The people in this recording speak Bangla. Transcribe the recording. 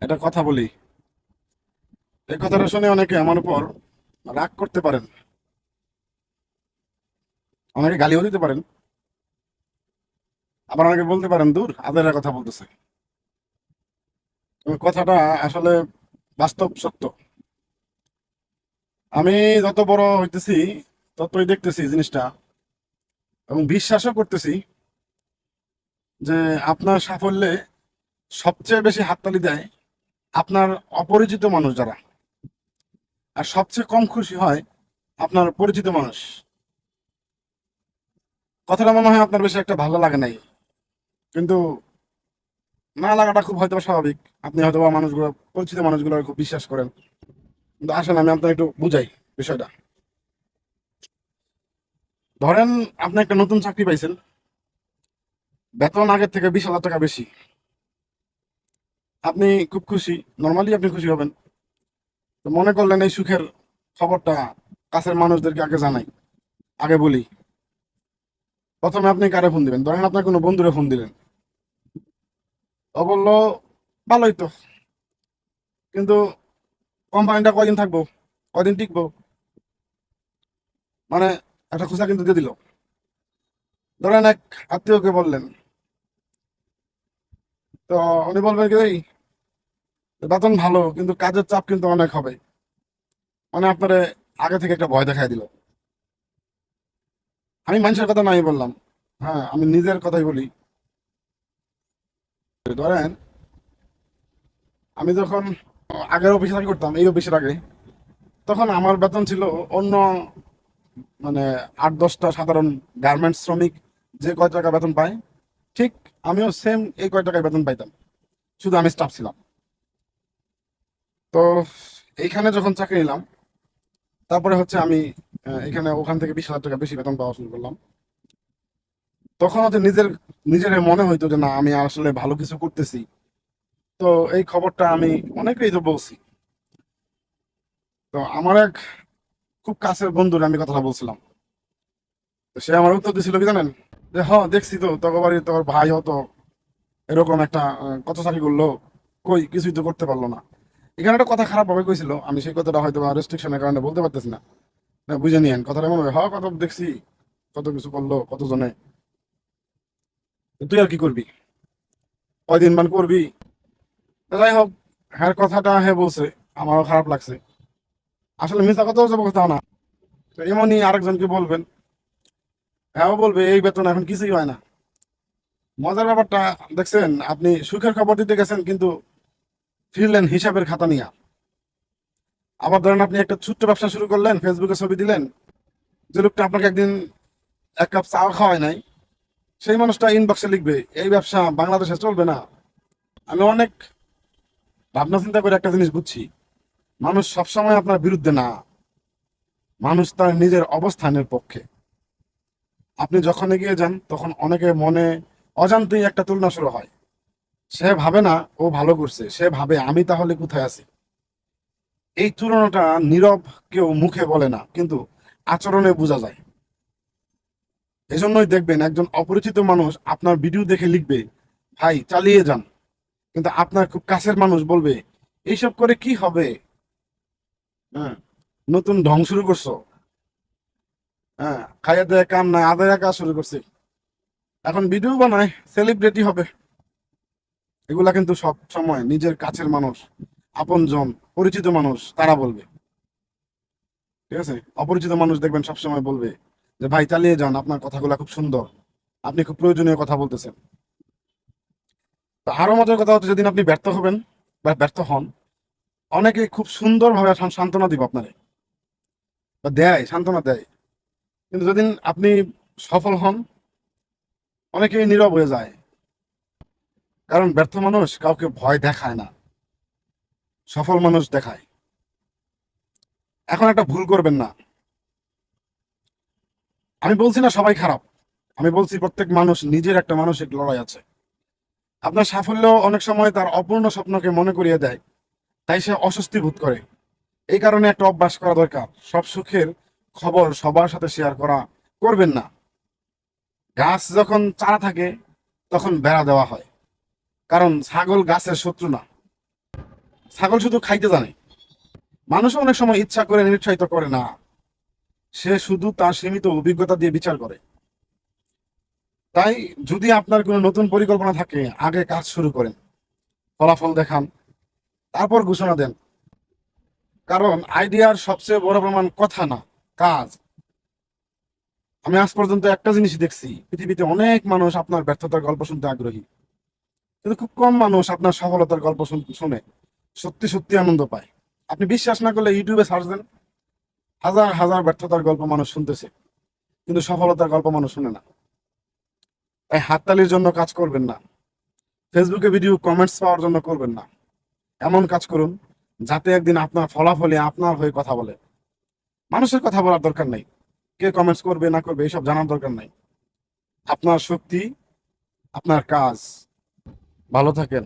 একটা কথা বলি। এই কথাটা শুনে অনেকে আমার উপর রাগ করতে পারেন, অনেকে গালিও দিতে পারেন, আবার অনেকে বলতে পারেন দূর আদের কথা বলতেছে। তবে কথাটা আসলে বাস্তব সত্য। আমি যত বড় হইতেছি ততই দেখতেছি জিনিসটা, এবং বিশ্বাসও করতেছি যে আপনার সাফল্যে সবচেয়ে বেশি হাততালি দেয় আপনার অপরিচিত মানুষ যারা, আর সবচেয়ে কম খুশি হয় আপনার পরিচিত মানুষ। কথাটা মনে হয় আপনার বেশি একটা ভালো লাগে নাই, কিন্তু না লাগাটা খুব হয়তো স্বাভাবিক। আপনি হয়তো বা মানুষগুলো, পরিচিত মানুষগুলো খুব বিশ্বাস করেন, কিন্তু আসলে আমি আপনাকে একটু বুঝাই বিষয়টা। ধরেন আপনি একটা নতুন চাকরি পাইছেন, বেতন আগের থেকে 20,000 টাকা বেশি। আপনি খুব খুশি, নর্মালি আপনি খুশি হবেন। তো মনে করলেন এই সুখের খবরটা কাছের মানুষদেরকে আগে জানাই, আগে বলি। প্রথমে আপনি কারে ফোন দিবেন? ধরেন আপনার কোনো বন্ধুরে ফোন দিলেন, ও বললো ভালোই তো, কিন্তু কোম্পানিটা কয়দিন থাকবো, কয়দিন টিকবো, মানে একটা খোঁচা কিন্তু দিয়ে দিল। ধরেন এক আত্মীয়কে বললেন, তো উনি বলবেন কি, "এই, বেতন ভালো কিন্তু কাজের চাপ কিন্তু অনেক হবে।" মানে আপনার আগে থেকে একটা ভয় দেখাই দিল। আমি মানুষের কথা নাই বললাম, হ্যাঁ আমি নিজের কথাই বলি। ধরেন আমি যখন আগের অফিসে চাকরি করতাম, এই অফিসের আগে, তখন আমার বেতন ছিল অন্য, মানে 8-10টা সাধারণ গার্মেন্টস শ্রমিক যে কয় টাকা বেতন পায়, ঠিক আমিও সেম এই কয় টাকায় বেতন পাইতাম, শুধু আমি স্টাফ ছিলাম। তো এইখানে যখন চাকরি নিলাম, তারপরে হচ্ছে আমি এখানে ওখান থেকে 20,000 টাকা বেশি বেতন পাওয়া শুরু করলাম। তখন হচ্ছে নিজের নিজের মনে হইতো যে না, আমি আসলে ভালো কিছু করতেছি। তো এই খবরটা আমি অনেকেই তো বলছি। তো আমার এক খুব কাছের বন্ধুর আমি কথাটা বলছিলাম। তো সে আমার উত্তর দিছিল কি জানেন? যে হ, দেখছি তো তোর বাড়ির তোর ভাই হতো এরকম একটা কত চাকরি করলো, কই কিছুই তো করতে পারলো না। এখানে একটা কথা খারাপ ভাবে কইছিল, আমি সেই কথাটা হয়তো রেস্ট্রিকশনের কারণে বলতে পারতেছি না। না, বুঝে নিয়েন কথাটা, মনে হয় হ কত দেখছি, কত কিছু করলো কত জনে, তো তুই আর কি করবি, কয়দিন মান করবি। তো যাই হোক, হ্যাঁ কথাটা হ্যাঁ বলছে, আমারও খারাপ লাগছে। আসলে মিথ্যা কথা হচ্ছে বলতে না। তো এমনই আরেকজনকে বলবেন, হ্যাঁ ও বলবে এই বেতন এখন কিছুই হয় না। মজার ব্যাপারটা দেখছেন, আপনি সুখের খবর দিতে গেছেন কিন্তু ফিরলেন হিসাবের খাতা নিয়ে। আবার ধরেন আপনি একটা ছোট্ট ব্যবসা শুরু করলেন, ফেসবুকে ছবি দিলেন, যে লোকটা আপনাকে একদিন এক কাপ চা খাওয়ায় নাই, সেই মানুষটা ইনবক্সে লিখবে এই ব্যবসা বাংলাদেশে চলবে না। আমি অনেক ভাবনা চিন্তা করে একটা জিনিস বুঝছি, মানুষ সবসময় আপনার বিরুদ্ধে না, মানুষ তার নিজের অবস্থানের পক্ষে। আপনি যখন এগিয়ে যান তখন অনেকে মনে অজান্তেই একটা তুলনা শুরু হয়। সে ভাবে না ও ভালো করছে, সে ভাবে আমি তাহলে কোথায় আছি। এই তুলনাটা নীরব, কেউ মুখে বলে না কিন্তু আচরণে বোঝা যায়। এজন্যই দেখবেন একজন অপরিচিত মানুষ আপনার ভিডিও দেখে লিখবে ভাই চালিয়ে যান, কিন্তু আপনার খুব কাছের মানুষ বলবে এইসব করে কি হবে, হ্যাঁ নতুন ঢং শুরু করছো, হ্যাঁ খাইয়া দেয়া কাম নাই আদায়া কাজ শুরু করছে, এখন ভিডিও বানায় সেলিব্রিটি হবে। এগুলা কিন্তু সব সময় নিজের কাছের মানুষ, আপনজন, পরিচিত মানুষ তারা বলবে। ঠিক আছে, অপরিচিত মানুষ দেখবেন সবসময় বলবে যে ভাই চালিয়ে যান, আপনার কথাগুলো খুব সুন্দর, আপনি খুব প্রয়োজনীয় কথা বলতেছেন। তো আরো মজার কথা হচ্ছে, যেদিন আপনি ব্যর্থ হবেন বা ব্যর্থ হন, অনেকে খুব সুন্দর ভাবে সান্ত্বনা দিব আপনারে, বা দেয়, সান্ত্বনা দেয়। কিন্তু যেদিন আপনি সফল হন, অনেকেই নীরব হয়ে যায়। কারণ ব্যর্থ মানুষ কাউকে ভয় দেখায় না, সফল মানুষ দেখায়। এখন একটা ভুল করবেন না, আমি বলছি না সবাই খারাপ, আমি বলছি প্রত্যেক মানুষ নিজের একটা মানসিক লড়াই আছে। আপনার সাফল্য অনেক সময় তার অপূর্ণ স্বপ্নকে মনে করিয়ে দেয়, তাই সে অস্বস্তি বোধ করে। এই কারণে একটা অভ্যাস করা দরকার, সব সুখের খবর সবার সাথে শেয়ার করা করবেন না। গাছ যখন চারা থাকে তখন বেড়া দেওয়া হয়, কারণ ছাগল গাছের শত্রু না। ছাগল শুধু খাইতে জানে। মানুষ অনেক সময় ইচ্ছা করে নিরুৎসাহিত করে না, সে শুধু তার সীমিত অভিজ্ঞতা দিয়ে বিচার করে। তাই যদি আপনার কোনো নতুন পরিকল্পনা থাকে, আগে কাজ শুরু করেন, ফলাফল দেখান, তারপর ঘোষণা দেন। কারণ আইডিয়ার সবচেয়ে বড় প্রমাণ কথা না, কাজ। আমি আজ পর্যন্ত একটা জিনিস দেখছি, পৃথিবীতে অনেক মানুষ আপনার ব্যর্থতার গল্প শুনতে আগ্রহী, কিন্তু খুব কম মানুষ আপনার সফলতার গল্প শুনে সত্যি সত্যি আনন্দ পায়। আপনি বিশ্বাস না করলে ইউটিউবে সার্চ দেন, হাজার হাজার ব্যর্থতার গল্প মানুষ শুনতেছে, কিন্তু সফলতার গল্প মানুষ শুনে না। তাই হাততালির জন্য কাজ করবেন না, ফেসবুকে ভিডিও কমেন্টস পাওয়ার জন্য করবেন না। এমন কাজ করুন যাতে একদিন আপনার ফলাফলে আপনার হয়ে কথা বলে। মানুষের কথা বলার দরকার নাই, কে কমেন্টস করবে না করবে এইসব জানার দরকার নাই। আপনার শক্তি, আপনার কাজ। ভালো থাকেন।